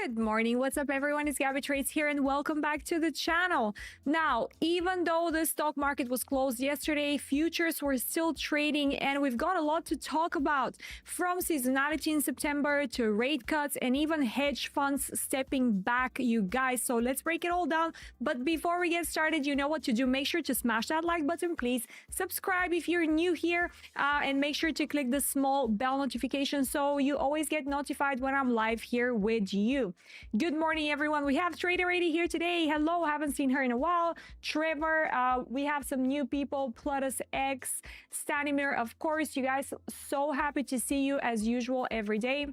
Good morning. What's up, everyone? It's Gabby Trades here, and welcome back to the channel. Now, even though the stock market was closed yesterday, futures were still trading, and we've got a lot to talk about, from seasonality in September to rate cuts and even hedge funds stepping back, you guys. So let's break it all down. But before we get started, you know what to do. Make sure to smash that like button, please. Subscribe if you're new here, and make sure to click the small bell notification so you always get notified when I'm live here with you. Good morning, everyone. We have Trader Lady here today. Hello, haven't seen her in a while. Trevor, we have some new people. Plutus X, Stanimir, of course. You guys, so happy to see you as usual every day.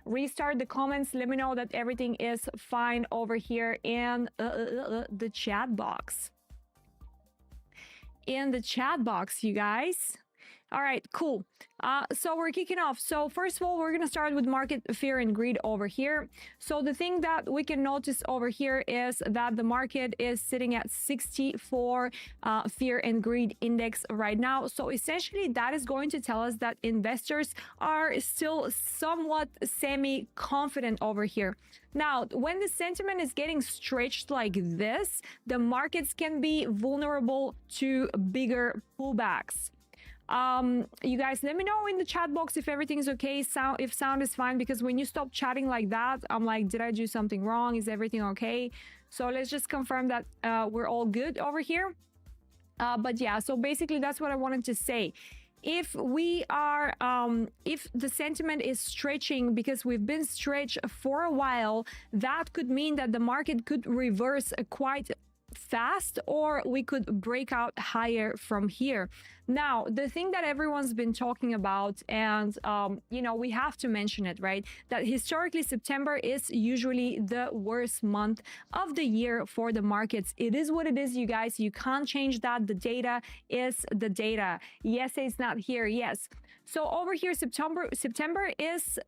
Restart the comments. Let me know that everything is fine over here in the chat box. In the chat box, you guys. All right, cool. So we're kicking off. So first of all, we're going to start with market fear and greed over here. So the thing that we can notice over here is that the market is sitting at 64 fear and greed index right now. So essentially that is going to tell us that investors are still somewhat semi-confident over here. Now, when the sentiment is getting stretched like this, the markets can be vulnerable to bigger pullbacks. You guys, let me know in the chat box if everything's okay, if sound is fine, because when you stop chatting like that, I'm like, did I do something wrong? Is everything okay? So let's just confirm that we're all good over here. But yeah, so basically that's what I wanted to say. If we are, if the sentiment is stretching because we've been stretched for a while, that could mean that the market could reverse quite fast, or we could break out higher from here. Now, the thing that everyone's been talking about, and you know, we have to mention it, right? That historically September is usually the worst month of the year for the markets. It is what it is, you guys. You can't change that. The data is the data. Yes, it's not here. Yes. So over here, September is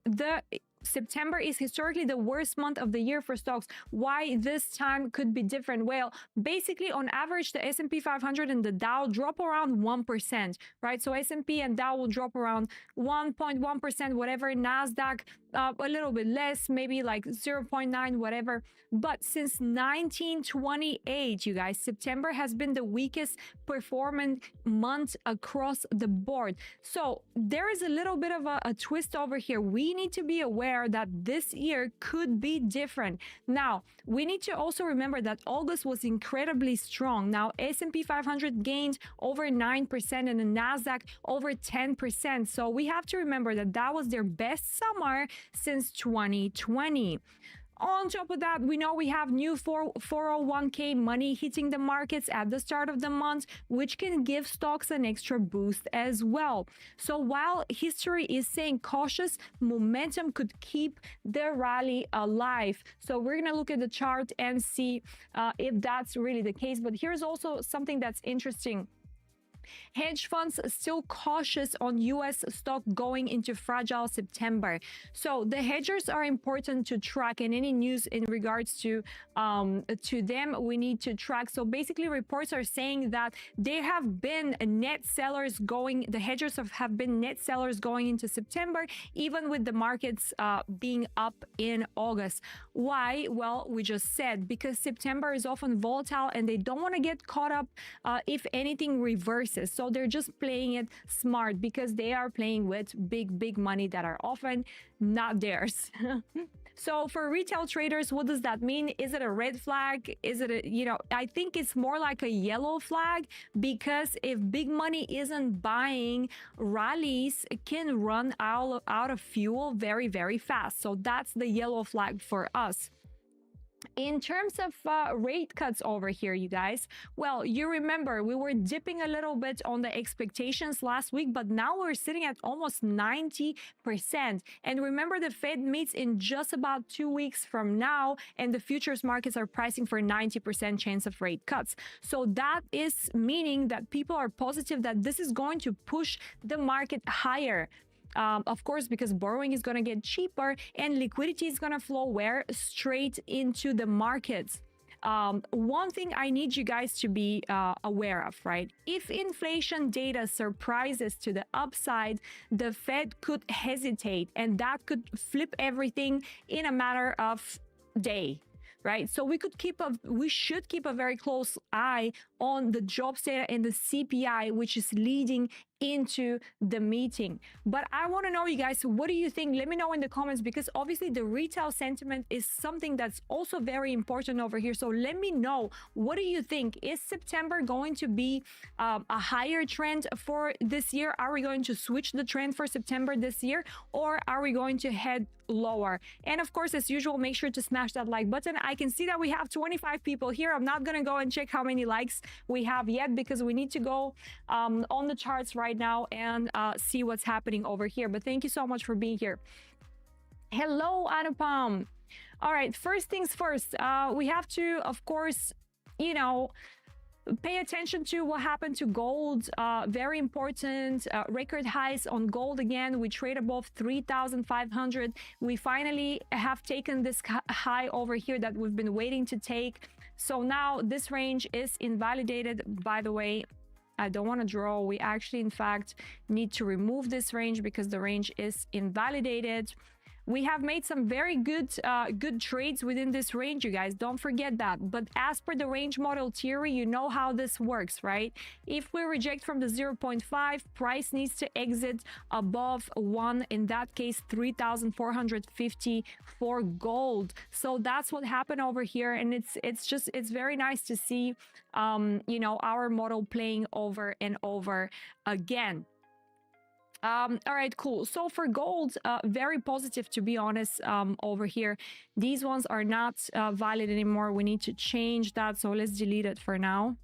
historically the worst month of the year for stocks. Why this time could be different? Well, basically on average, the S&P 500 and the Dow drop around 1%, right? So S&P and Dow will drop around 1.1%, whatever. NASDAQ, a little bit less, maybe like 0.9, whatever. But since 1928, you guys, September has been the weakest performing month across the board. So there is a little bit of a twist over here. We need to be aware that this year could be different. Now, we need to also remember that August was incredibly strong. Now, S&P 500 gained over 9% and the NASDAQ over 10%. So we have to remember that that was their best summer since 2020. On top of that, we know we have new 401k money hitting the markets at the start of the month, which can give stocks an extra boost as well. So while history is saying cautious, momentum could keep the rally alive. So we're going to look at the chart and see if that's really the case. But here's also something that's interesting. Hedge funds still cautious on US stock going into fragile September. So the hedgers are important to track, and any news in regards to them we need to track. So basically reports are saying that there have been net sellers going, the hedgers have been net sellers going into September, even with the markets being up in August. Why? Well, we just said, because September is often volatile and they don't want to get caught up if anything reverses. So they're just playing it smart because they are playing with big money that are often not theirs. So for retail traders, what does that mean? Is it a red flag? Is it a, you know, I think it's more like a yellow flag, because if big money isn't buying, rallies can run out of fuel very fast. So that's the yellow flag for us. In terms of rate cuts over here, you guys, well, you remember we were dipping a little bit on the expectations last week, but now we're sitting at almost 90%. And remember, the Fed meets in just about 2 weeks from now, and the futures markets are pricing for 90% chance of rate cuts. So that is meaning that people are positive that this is going to push the market higher. Of course, because borrowing is going to get cheaper and liquidity is going to flow where? Straight into the markets. one thing I need you guys to be aware of, right? If inflation data surprises to the upside, the Fed could hesitate, and that could flip everything in a matter of day, right? So we should keep a very close eye on the jobs data and the CPI, which is leading into the meeting. But I want to know, you guys, what do you think? Let me know in the comments, because obviously the retail sentiment is something that's also very important over here. So let me know, what do you think? Is September going to be a higher trend for this year? Are we going to switch the trend for September this year, or are we going to head lower? And of course, as usual, make sure to smash that like button. I can see that we have 25 people here. I'm not going to go and check how many likes we have yet, because we need to go on the charts right now and see what's happening over here. But thank you so much for being here. Hello, Anupam. All right, first things first, we have to, of course, pay attention to what happened to gold. Very important. Record highs on gold again. We trade above 3,500. We finally have taken this high over here that we've been waiting to take. So now this range is invalidated. By the way, I don't want to draw. We actually, in fact, need to remove this range because the range is invalidated. We have made some very good trades within this range, you guys. Don't forget that. But as per the range model theory, you know how this works, right? If we reject from the 0.5, price needs to exit above 1. In that case, 3,450 for gold. So that's what happened over here, and it's very nice to see, our model playing over and over again. All right, cool. So for gold, very positive, to be honest, over here. These ones are not valid anymore. We need to change that. So let's delete it for now.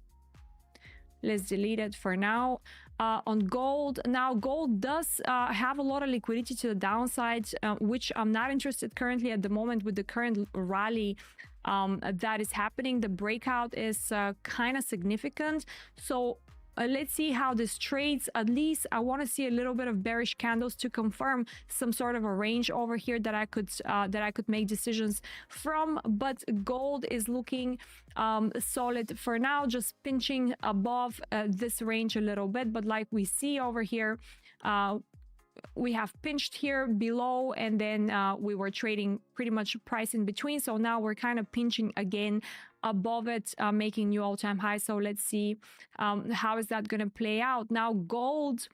Let's delete it for now. On gold, now gold does have a lot of liquidity to the downside, which I'm not interested currently at the moment with the current rally that is happening. The breakout is kind of significant. So let's see how this trades. At least I want to see a little bit of bearish candles to confirm some sort of a range over here that I could make decisions from. But gold is looking solid for now, just pinching above this range a little bit. But like we see over here, we have pinched here below, and then we were trading pretty much price in between. So now we're kind of pinching again above it, making new all-time high. So let's see how is that going to play out. Now gold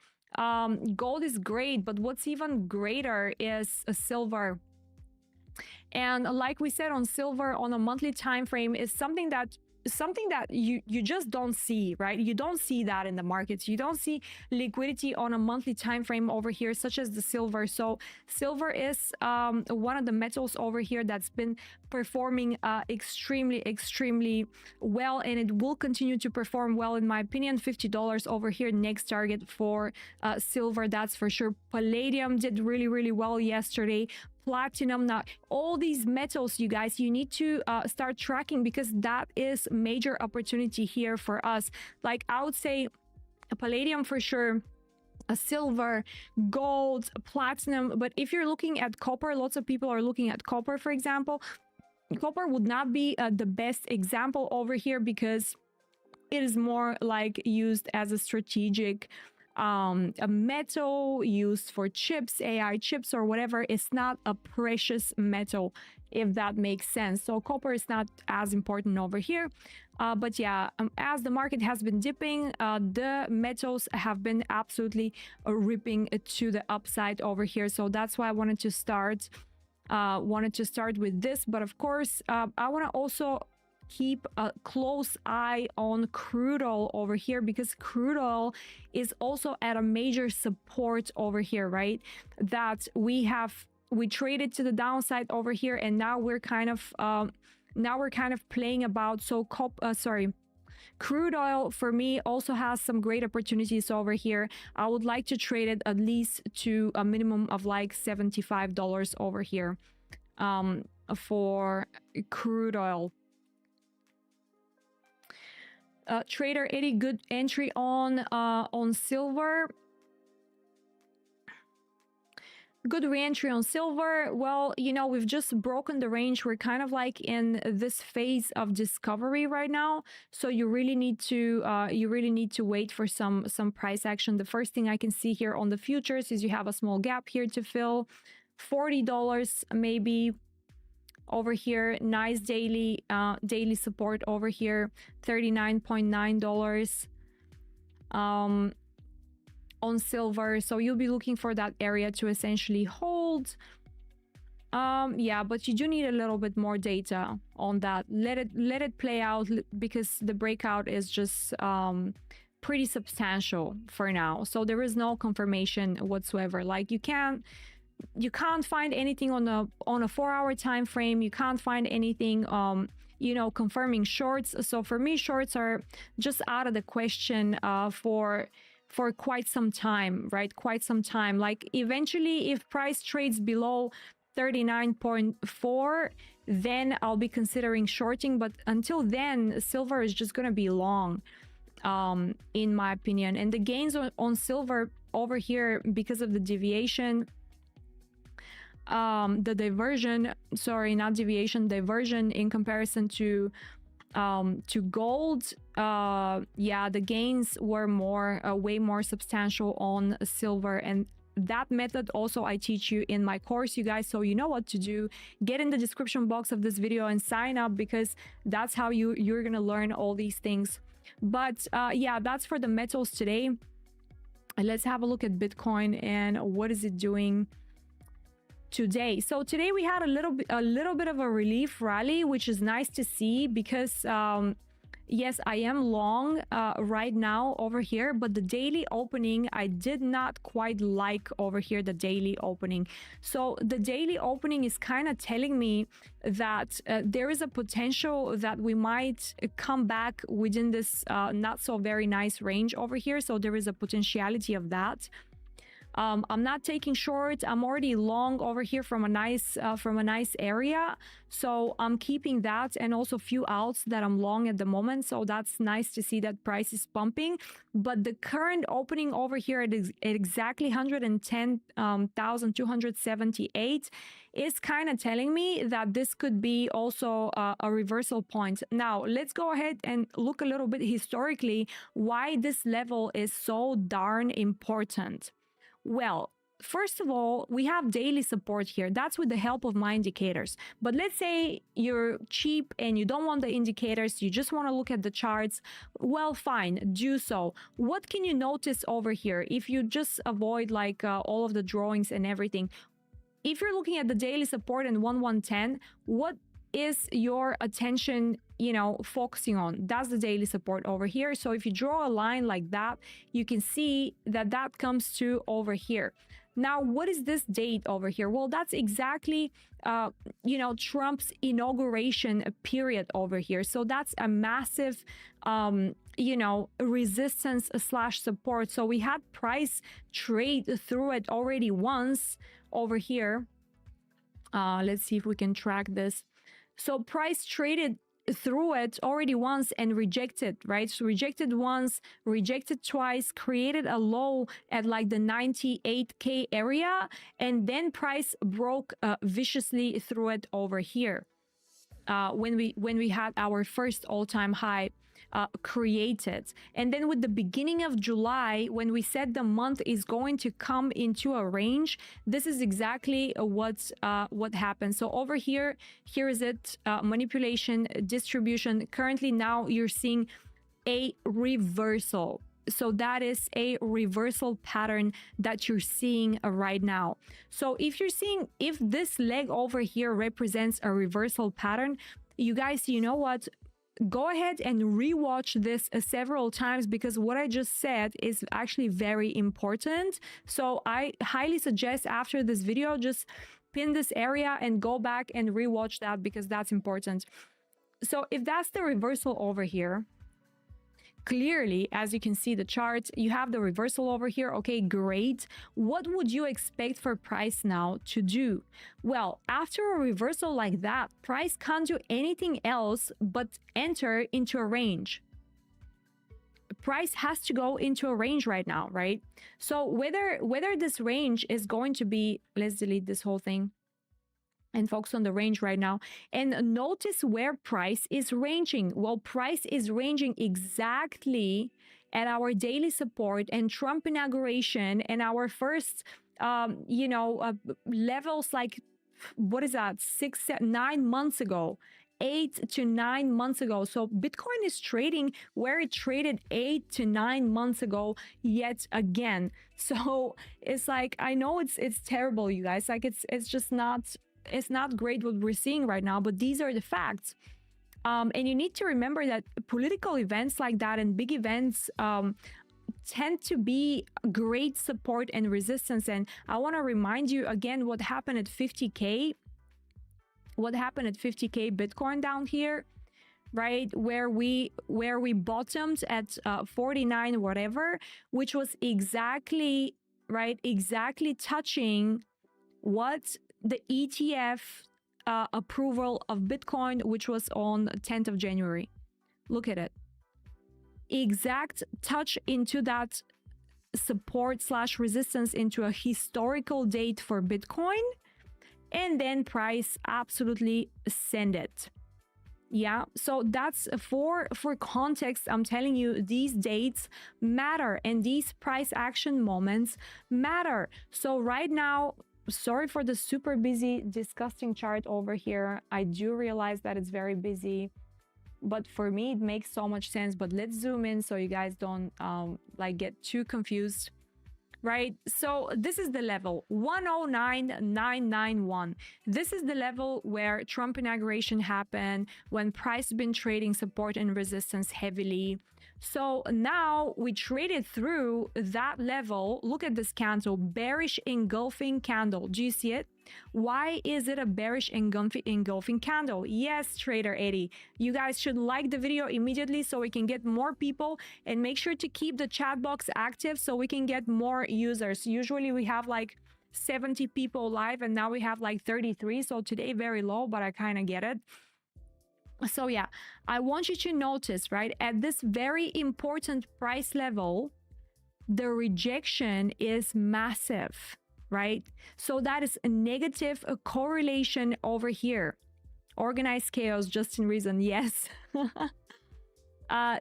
is great, but what's even greater is silver. And like we said, on silver on a monthly time frame is something that you just don't see, right? You don't see that in the markets. You don't see liquidity on a monthly time frame over here, such as the silver. So silver is one of the metals over here that's been performing extremely well, and it will continue to perform well, in my opinion. $50 over here, next target for silver, that's for sure. Palladium did really well yesterday. Platinum. Now all these metals, you guys, you need to start tracking, because that is major opportunity here for us. Like I would say a palladium for sure, a silver, gold, platinum. But if you're looking at copper, lots of people are looking at copper, for example. Copper would not be the best example over here, because it is more like used as a strategic a metal used for chips, AI chips or whatever. Is not a precious metal, if that makes sense. So copper is not as important over here. But yeah, as the market has been dipping, the metals have been absolutely ripping to the upside over here. So that's why I wanted to start with this. But of course, I want to also keep a close eye on crude oil over here, because crude oil is also at a major support over here, right? That we traded to the downside over here, and now we're kind of playing about. So crude oil for me also has some great opportunities over here. I would like to trade it at least to a minimum of like $75 over here for crude oil. Trader Eddie, good entry on silver. Good re-entry on silver. Well, you know, we've just broken the range. We're kind of like in this phase of discovery right now. So you really need to wait for some price action. The first thing I can see here on the futures is you have a small gap here to fill. $40 maybe over here. Nice daily support over here. $39.9 on silver. So you'll be looking for that area to essentially hold. Yeah, but you do need a little bit more data on that. Let it play out, because the breakout is just pretty substantial for now. So there is no confirmation whatsoever. Like you can't find anything on a 4-hour time frame. You can't find anything you know, confirming shorts. So for me, shorts are just out of the question for quite some time, right? Quite some time. Like eventually, if price trades below 39.4, then I'll be considering shorting. But until then, silver is just going to be long, in my opinion. And the gains on silver over here, because of the deviation, the diversion, sorry, not deviation, diversion in comparison to gold, yeah, the gains were way more substantial on silver. And that method also I teach you in my course, you guys, so you know what to do. Get in the description box of this video and sign up, because that's how you're gonna learn all these things. But yeah, that's for the metals today. Let's have a look at Bitcoin and what is it doing today. So today we had a little bit of a relief rally, which is nice to see, because yes, I am long right now over here, but the daily opening I did not quite like over here, the daily opening. So the daily opening is kind of telling me that there is a potential that we might come back within this not so very nice range over here. So there is a potentiality of that. I'm not taking short. I'm already long over here from a nice area, so I'm keeping that, and also few outs that I'm long at the moment. So that's nice to see that price is pumping. But the current opening over here at exactly 110,278 is kind of telling me that this could be also a reversal point. Now let's go ahead and look a little bit historically why this level is so darn important. Well, first of all, we have daily support here. That's with the help of my indicators. But let's say you're cheap and you don't want the indicators, you just want to look at the charts. Well, fine, do so. What can you notice over here if you just avoid like all of the drawings and everything? If you're looking at the daily support in 1110, what is your attention, you know, focusing on? That's the daily support over here. So if you draw a line like that, you can see that that comes to over here. Now, what is this date over here? Well, that's exactly, you know, Trump's inauguration period over here. So that's a massive, you know, resistance slash support. So we had price trade through it already once over here. Let's see if we can track this. So price traded through it already once and rejected, right? So rejected once, rejected twice, created a low at like the 98K area, and then price broke viciously through it over here when we had our first all-time high created. And then with the beginning of July, when we said the month is going to come into a range, this is exactly what happened. So over here is it, manipulation, distribution. Currently now you're seeing a reversal. So that is a reversal pattern that you're seeing right now. So if this leg over here represents a reversal pattern, you guys, you know what? Go ahead and rewatch this several times, because what I just said is actually very important. So I highly suggest after this video, just pin this area and go back and rewatch that, because that's important. So if that's the reversal over here, clearly, as you can see the chart, you have the reversal over here. Okay, great. What would you expect for price now to do? Well, after a reversal like that, price can't do anything else but enter into a range. price has to go into a range right now, right? So whether this range is going to be, let's delete this whole thing and focus on the range right now, and notice where price is ranging. Well, price is ranging exactly at our daily support and Trump inauguration and our first levels, like what is that, 9 months ago, 8 to 9 months ago. So Bitcoin is trading where it traded 8 to 9 months ago yet again. So it's like, I know it's terrible, you guys, like it's just not, it's not great what we're seeing right now, but these are the facts. And you need to remember that political events like that and big events tend to be great support and resistance. And I want to remind you again what happened at 50K. What happened at 50K Bitcoin down here, right? Where we bottomed at 49 whatever, which was exactly, right? Exactly touching what the ETF approval of Bitcoin, which was on 10th of January. Look at it. Exact touch into that support / resistance into a historical date for Bitcoin, and then price absolutely send it. Yeah, so that's for context. I'm telling you, these dates matter and these price action moments matter. So right now, sorry for the super busy, disgusting chart over here. I do realize that it's very busy, but for me, it makes so much sense. But let's zoom in so you guys don't like get too confused, right? So this is the level 109,991. This is the level where Trump inauguration happened, when price has been trading support and resistance heavily. So now we traded through that level. Look at this candle, bearish engulfing candle. Do you see it? Why is it a bearish engulfing candle? Yes, Trader Eddie, you guys should like the video immediately so we can get more people, and make sure to keep the chat box active so we can get more users. Usually we have like 70 people live and now we have like 33. So today very low, but I kind of get it. So yeah, I want you to notice, right, at this very important price level, the rejection is massive, right? So that is a negative correlation over here. Organized chaos, just in reason, yes.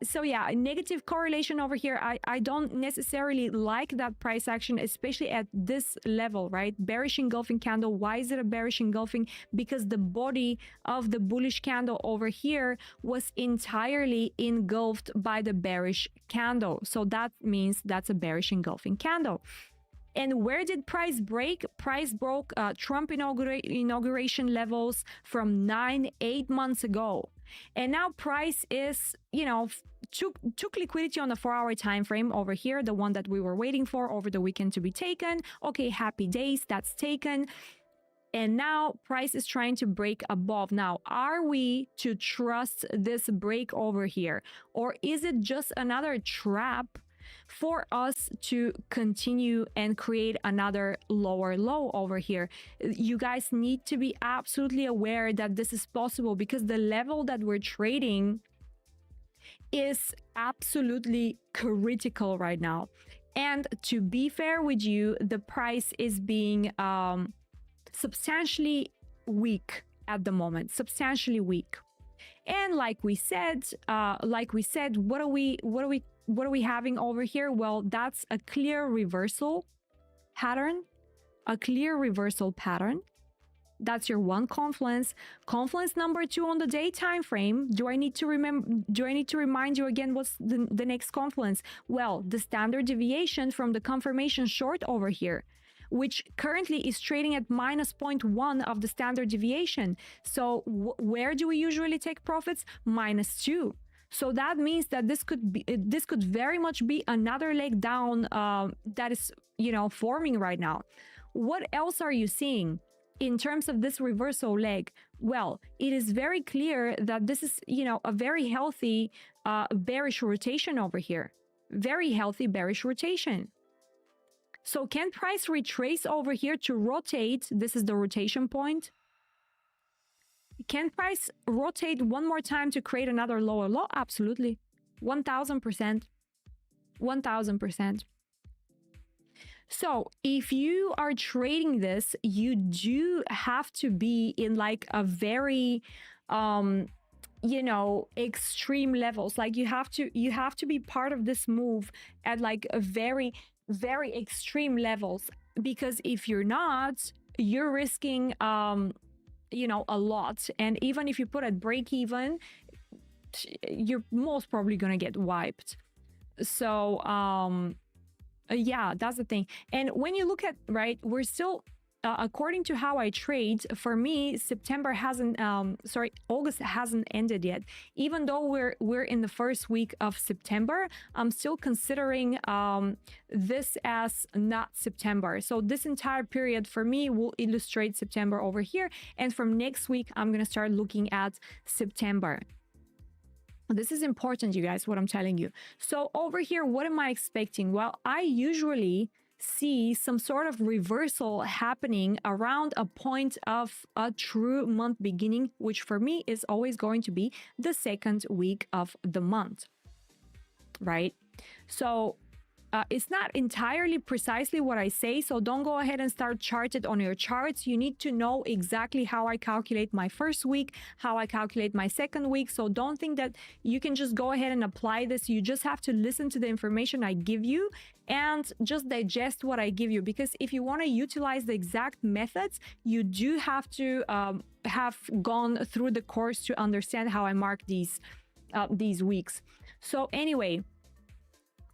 So yeah, negative correlation over here. I don't necessarily like that price action, especially at this level, right? Bearish engulfing candle. Why is it a bearish engulfing? Because the body of the bullish candle over here was entirely engulfed by the bearish candle. So that means that's a bearish engulfing candle. And where did price break? Price broke Trump inauguration levels from 8 months ago. And now price is, took liquidity on the 4-hour time frame over here, the one that we were waiting for over the weekend to be taken. Okay, happy days, that's taken. And now price is trying to break above. Now, are we to trust this break over here? Or is it just another trap for us to continue and create another lower low over here? You guys need to be absolutely aware that this is possible, because the level that we're trading is absolutely critical right now. And to be fair with you, the price is being substantially weak at the moment, substantially weak. And like we said, what are we having over here? Well, that's a clear reversal pattern, That's your one confluence. Confluence number 2 on the day time frame. Do I need to remind you again what's the next confluence? Well, the standard deviation from the confirmation short over here, which currently is trading at minus 0.1 of the standard deviation. So where do we usually take profits? -2. So that means that this could very much be another leg down that is, forming right now. What else are you seeing in terms of this reversal leg? Well, it is very clear that this is, a very healthy bearish rotation over here. Very healthy bearish rotation. So can price retrace over here to rotate? This is the rotation point. Can price rotate one more time to create another lower low? Absolutely. 1000%. 1000%. So if you are trading this, you do have to be in like a very extreme levels. Like you have to be part of this move at like a very, very extreme levels, because if you're not, you're risking a lot. And even if you put at break even, you're most probably gonna get wiped. So yeah, that's the thing. And when you look at, right, we're still according to how I trade, for me, August hasn't ended yet. Even though we're in the first week of September, I'm still considering this as not September. So this entire period for me will illustrate September over here. And from next week, I'm going to start looking at September. This is important, you guys, what I'm telling you. So over here, what am I expecting? Well, I usually see some sort of reversal happening around a point of a true month beginning, which for me is always going to be the second week of the month, right? So it's not entirely precisely what I say, so don't go ahead and start chart it on your charts. You need to know exactly how I calculate my first week, how I calculate my second week. So don't think that you can just go ahead and apply this. You just have to listen to the information I give you and just digest what I give you. Because if you want to utilize the exact methods, you do have to have gone through the course to understand how I mark these weeks. So anyway,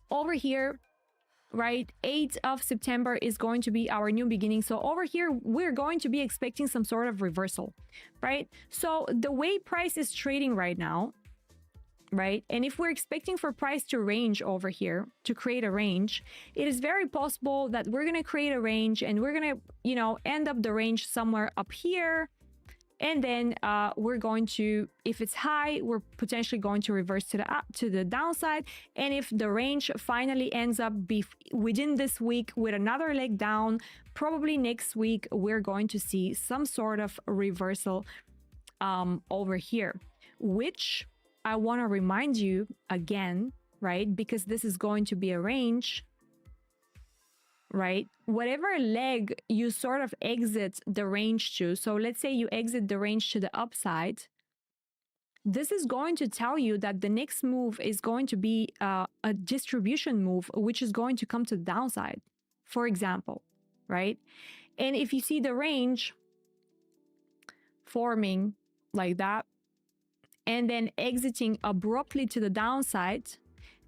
over here, right, 8th of September is going to be our new beginning. So over here, we're going to be expecting some sort of reversal, right? So the way price is trading right now, right, and if we're expecting for price to range over here, to create a range, it is very possible that we're going to create a range and we're going to, end up the range somewhere up here. And then we're going to, if it's high, we're potentially going to reverse to the downside. And if the range finally ends up within this week with another leg down, probably next week, we're going to see some sort of reversal over here, which I want to remind you again, right? Because this is going to be a range, right? Whatever leg you sort of exit the range to, so let's say you exit the range to the upside, this is going to tell you that the next move is going to be a distribution move, which is going to come to the downside, for example, right? And if you see the range forming like that and then exiting abruptly to the downside,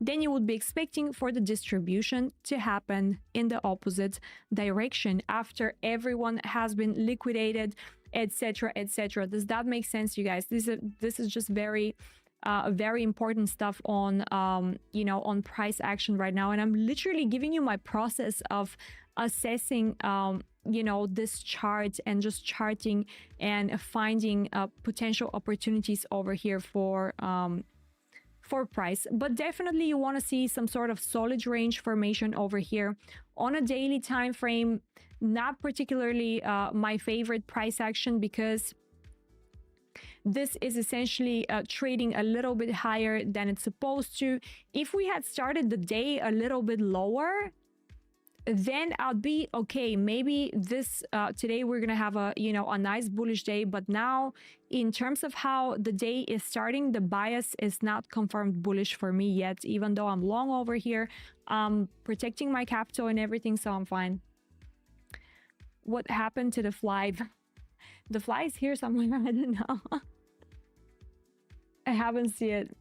then you would be expecting for the distribution to happen in the opposite direction after everyone has been liquidated, etc., etc. Does that make sense, you guys? This is just very important stuff on on price action right now, and I'm literally giving you my process of assessing this chart and just charting and finding potential opportunities over here for price. But definitely you want to see some sort of solid range formation over here on a daily time frame. Not particularly my favorite price action, because this is essentially trading a little bit higher than it's supposed to. If we had started the day a little bit lower, then I'll be okay. Maybe this today we're gonna have a nice bullish day, but now in terms of how the day is starting, the bias is not confirmed bullish for me yet, even though I'm long over here. Protecting my capital and everything, so I'm fine. What happened to the fly? The fly is here somewhere. I don't know. I haven't seen it.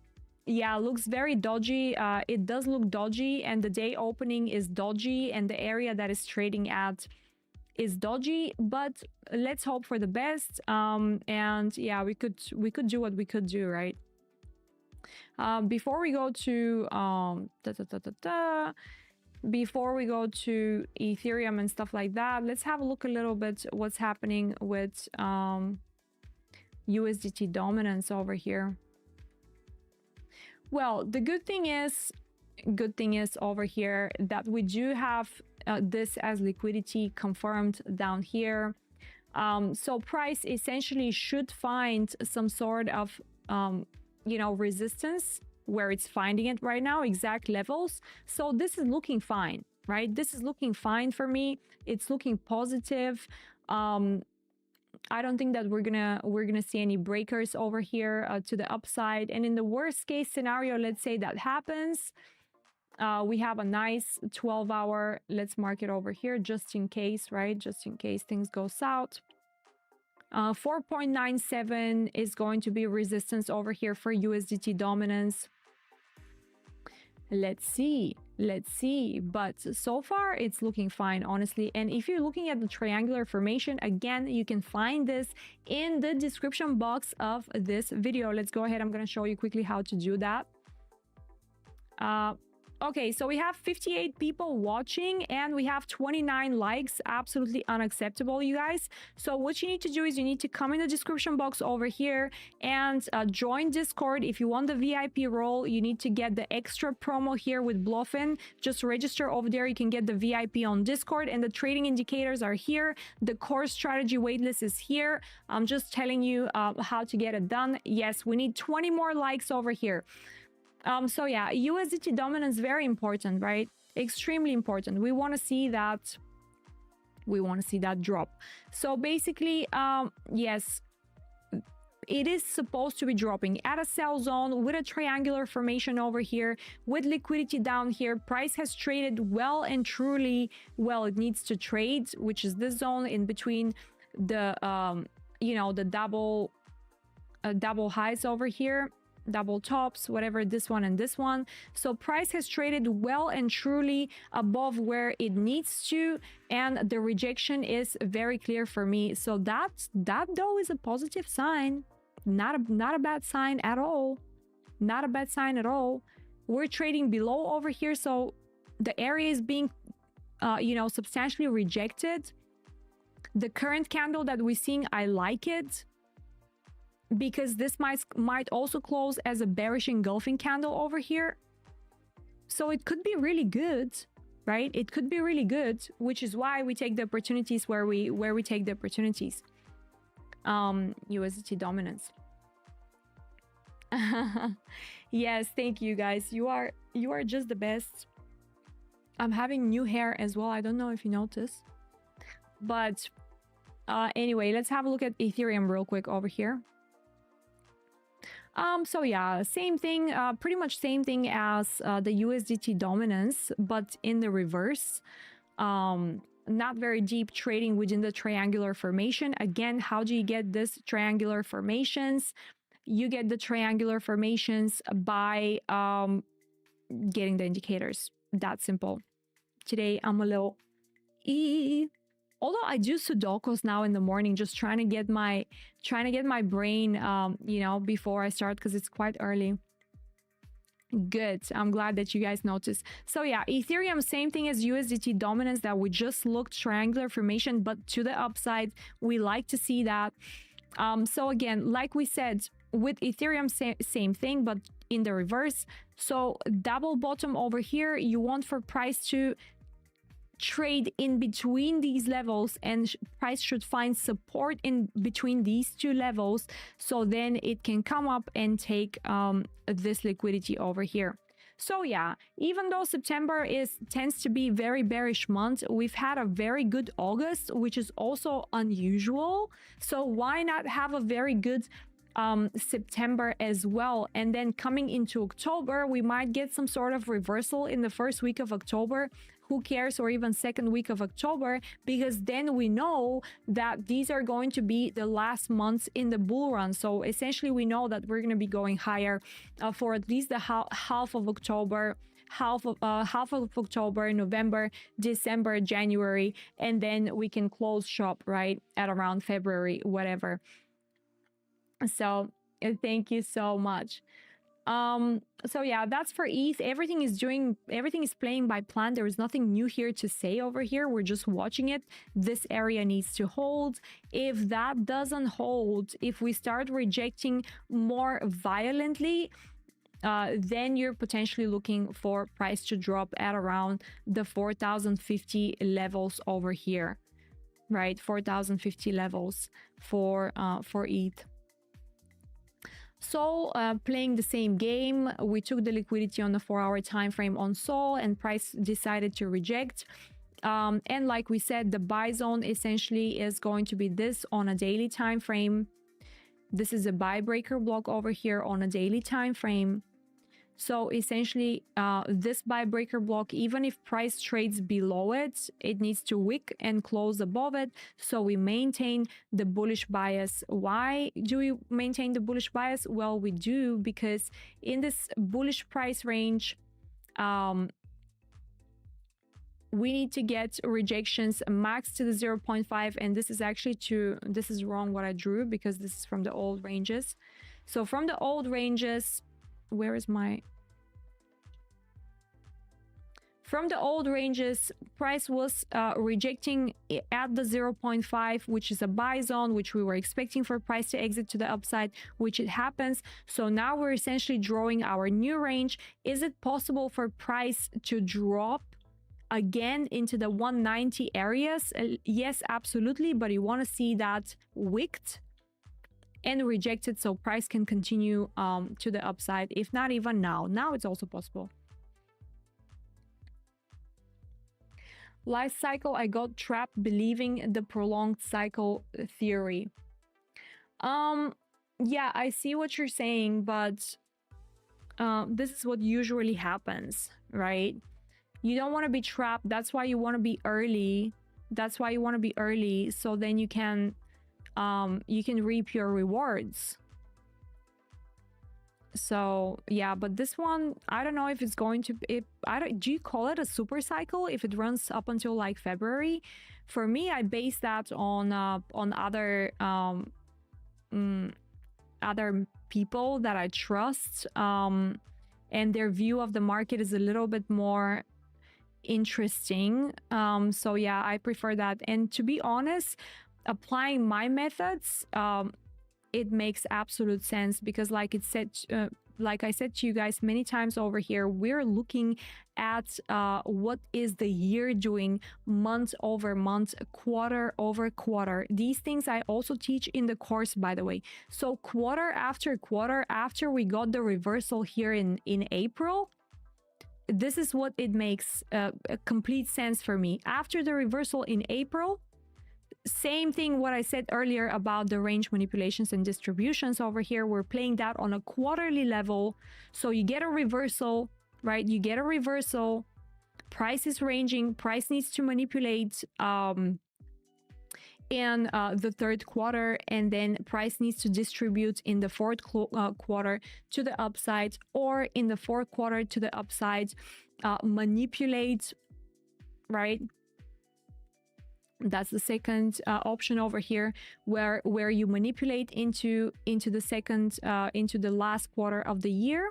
Yeah, looks very dodgy. It does look dodgy, and the day opening is dodgy, and the area that is trading at is dodgy. But let's hope for the best. And yeah, we could do what we could do, right? Before we go to before we go to Ethereum and stuff like that, let's have a look a little bit what's happening with USDT dominance over here. Well, the good thing is over here that we do have this as liquidity confirmed down here. So price essentially should find some sort of resistance where it's finding it right now, exact levels. So this is looking fine, right? This is looking fine for me. It's looking positive. I don't think that we're gonna see any breakers over here to the upside. And in the worst case scenario, let's say that happens, we have a nice 12-hour. Let's mark it over here just in case, right? Just in case things go south. 4.97 is going to be resistance over here for USDT dominance. Let's see. But so far it's looking fine, honestly. And if you're looking at the triangular formation, again, you can find this in the description box of this video. Let's go ahead. I'm going to show you quickly how to do that. Okay, so we have 58 people watching and we have 29 likes. Absolutely unacceptable, you guys. So what you need to do is you need to come in the description box over here and join Discord. If you want the VIP role, you need to get the extra promo here with Bluffin. Just register over there. You can get the VIP on Discord, and the trading indicators are here. The core strategy waitlist is here. I'm just telling you how to get it done. Yes, we need 20 more likes over here. So yeah, USDT dominance, very important, right? Extremely important. We want to see that. We want to see that drop. So basically, yes, it is supposed to be dropping at a sell zone with a triangular formation over here, with liquidity down here. Price has traded well and truly well. It needs to trade, which is this zone in between the, you know, the double highs over here, double tops, whatever, this one and this one. So price has traded well and truly above where it needs to, and the rejection is very clear for me. So that though is a positive sign. Not a bad sign at all. Not a bad sign at all. We're trading below over here, so the area is being you know, substantially rejected. The current candle that we're seeing, I like it, because this might also close as a bearish engulfing candle over here. So it could be really good, right? It could be really good, which is why we take the opportunities where we take the opportunities. USDT dominance. Yes, thank you guys. You are just the best. I'm having new hair as well. I don't know if you noticed, but anyway, let's have a look at Ethereum real quick over here. So yeah, same thing, pretty much same thing as the USDT dominance, but in the reverse. Not very deep trading within the triangular formation. Again, how do you get this triangular formations? You get the triangular formations by getting the indicators. That simple. Today I'm a little although I do Sudokus now in the morning, just trying to get my brain you know, before I start, because it's quite early. Good. I'm glad that you guys noticed. So yeah, Ethereum, same thing as USDT dominance that we just looked, triangular formation, but to the upside. We like to see that. So again, like we said, with Ethereum, same thing, but in the reverse. So double bottom over here, you want for price to trade in between these levels, and price should find support in between these two levels, so then it can come up and take this liquidity over here. So yeah, even though September tends to be very bearish month, we've had a very good August, which is also unusual. So why not have a very good September as well? And then coming into October, we might get some sort of reversal in the first week of October. Who cares? Or even second week of October, because then we know that these are going to be the last months in the bull run. So essentially we know that we're going to be going higher for at least the half of October, half of October, November, December, January, and then we can close shop right at around February, whatever. So thank you so much. So yeah, that's for ETH. Everything is playing by plan. There is nothing new here to say over here. We're just watching it. This area needs to hold. If that doesn't hold, if we start rejecting more violently, then you're potentially looking for price to drop at around the 4,050 levels over here, right? 4,050 levels for ETH. Sol, playing the same game, we took the liquidity on the 4-hour time frame on Sol, and price decided to reject. And like we said, the buy zone essentially is going to be this on a daily time frame. This is a buy breaker block over here on a daily time frame. So essentially, this buy breaker block, even if price trades below it, it needs to wick and close above it. So we maintain the bullish bias. Why do we maintain the bullish bias? Well, we do because in this bullish price range, we need to get rejections max to the 0.5, and this is actually this is wrong what I drew because this is from the old ranges. So from the old ranges, where is my... From the old ranges, price was rejecting at the 0.5, which is a buy zone, which we were expecting for price to exit to the upside, which it happens. So now we're essentially drawing our new range. Is it possible for price to drop again into the 190 areas? Yes, absolutely, but you want to see that wicked and rejected so price can continue to the upside, if not even now. Now it's also possible. Life cycle, I got trapped believing the prolonged cycle theory. Yeah, I see what you're saying, but this is what usually happens, right? You don't want to be trapped. That's why you want to be early. That's why you want to be early, so then you can reap your rewards. So yeah, but this one, I don't know if it's going to... do you call it a super cycle if it runs up until like February? For me, I base that on other other people that I trust, and their view of the market is a little bit more interesting. So yeah, I prefer that. And to be honest, applying my methods, it makes absolute sense because like I said to you guys many times over here, we're looking at what is the year doing month over month, quarter over quarter. These things I also teach in the course, by the way. So quarter, after we got the reversal here in April, this is what it makes a complete sense for me. After the reversal in April, same thing what I said earlier about the range manipulations and distributions over here, we're playing that on a quarterly level. So you get a reversal, right? You get a reversal, price is ranging, price needs to manipulate in the third quarter, and then price needs to distribute in the fourth quarter to the upside, or in the fourth quarter to the upside, manipulate, right? That's the second option over here, where you manipulate into the second into the last quarter of the year,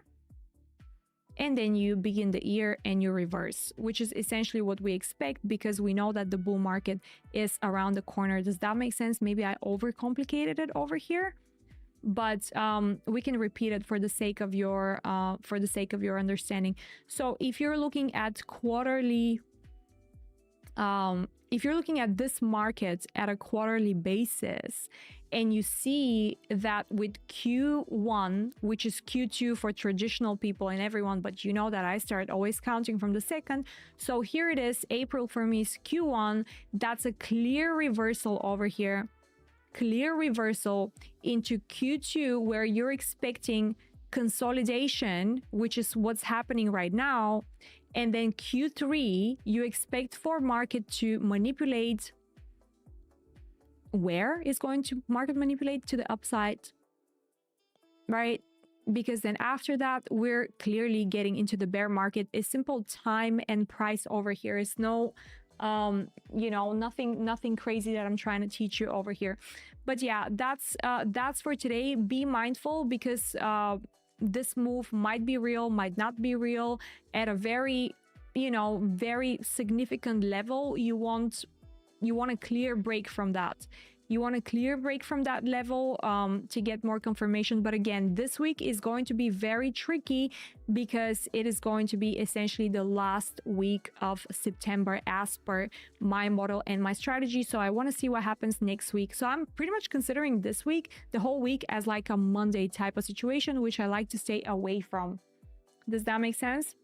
and then you begin the year and you reverse, which is essentially what we expect because we know that the bull market is around the corner. Does that make sense? Maybe I overcomplicated it over here, but we can repeat it for the sake of your understanding. So if you're looking at quarterly, if you're looking at this market at a quarterly basis, and you see that with Q1, which is Q2 for traditional people and everyone, but you know that I start always counting from the second. So here it is, April for me is Q1. That's a clear reversal over here. Clear reversal into Q2, where you're expecting consolidation, which is what's happening right now. And then Q3, you expect for market to manipulate. Where is going to market manipulate? To the upside, right? Because then after that, we're clearly getting into the bear market. A simple time and price over here is no, you know, nothing crazy that I'm trying to teach you over here. But yeah, that's for today. Be mindful because this move might be real, might not be real. At a very, you know, very significant level, you want a clear break from that. you want a clear break from that level to get more confirmation. But again, this week is going to be very tricky because it is going to be essentially the last week of September as per my model and my strategy. So I want to see what happens next week. So I'm pretty much considering this week, the whole week, as like a Monday type of situation, which I like to stay away from. Does that make sense?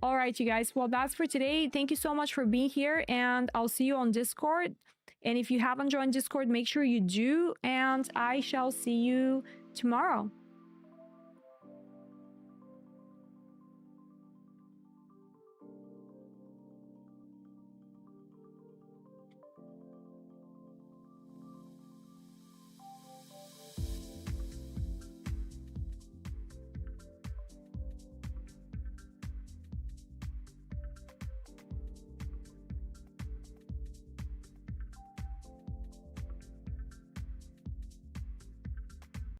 All right, you guys. Well, that's for today. Thank you so much for being here, and I'll see you on Discord. And if you haven't joined Discord, make sure you do, and I shall see you tomorrow.